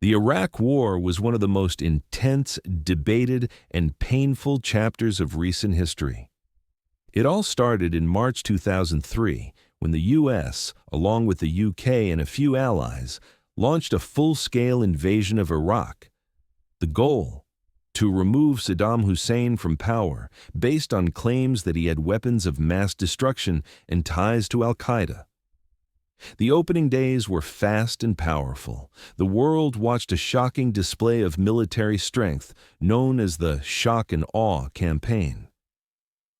The Iraq War was one of the most intense, debated, and painful chapters of recent history. It all started in March 2003, when the U.S., along with the UK and a few allies, launched a full-scale invasion of Iraq. The goal? To remove Saddam Hussein from power, based on claims that he had weapons of mass destruction and ties to al-Qaeda. The opening days were fast and powerful. The world watched a shocking display of military strength, known as the Shock and Awe campaign.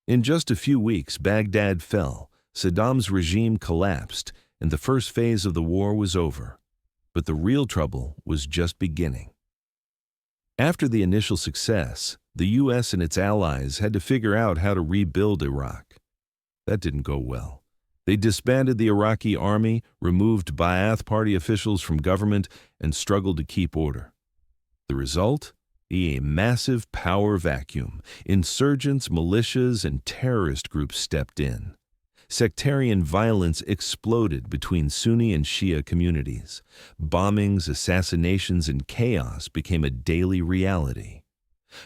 In just a few weeks, Baghdad fell, Saddam's regime collapsed, and the first phase of the war was over. But the real trouble was just beginning. After the initial success, the U.S. and its allies had to figure out how to rebuild Iraq. That didn't go well. They disbanded the Iraqi army, removed Ba'ath Party officials from government, and struggled to keep order. The result? A massive power vacuum. Insurgents, militias, and terrorist groups stepped in. Sectarian violence exploded between Sunni and Shia communities. Bombings, assassinations, and chaos became a daily reality.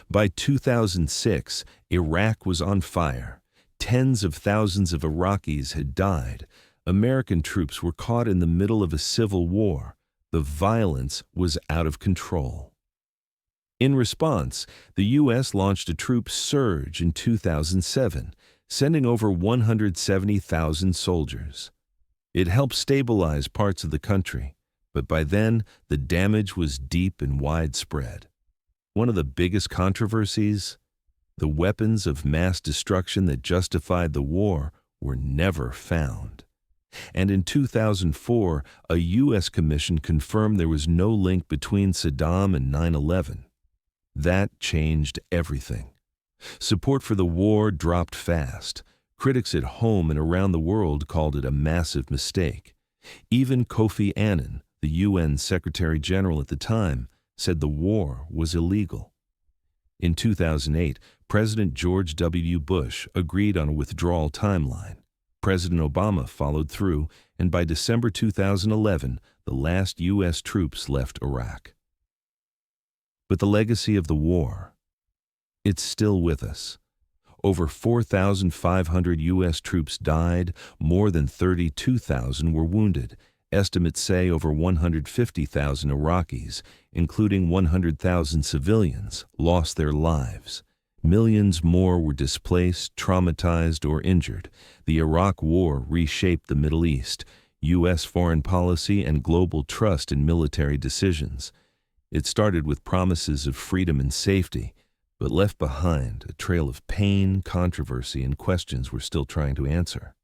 By 2006, Iraq was on fire. Tens of thousands of Iraqis had died. American troops were caught in the middle of a civil war. The violence was out of control. In response, the U.S. launched a troop surge in 2007, sending over 170,000 soldiers. It helped stabilize parts of the country, but by then, the damage was deep and widespread. One of the biggest controversies? The weapons of mass destruction that justified the war were never found. And in 2004, a U.S. commission confirmed there was no link between Saddam and 9/11. That changed everything. Support for the war dropped fast. Critics at home and around the world called it a massive mistake. Even Kofi Annan, the UN Secretary General at the time, said the war was illegal. In 2008, President George W. Bush agreed on a withdrawal timeline. President Obama followed through, and by December 2011, the last U.S. troops left Iraq. But the legacy of the war, it's still with us. Over 4,500 U.S. troops died, more than 32,000 were wounded. Estimates say over 150,000 Iraqis, including 100,000 civilians, lost their lives. Millions more were displaced, traumatized, or injured. The Iraq War reshaped the Middle East, U.S. foreign policy, and global trust in military decisions. It started with promises of freedom and safety, but left behind a trail of pain, controversy, and questions we're still trying to answer.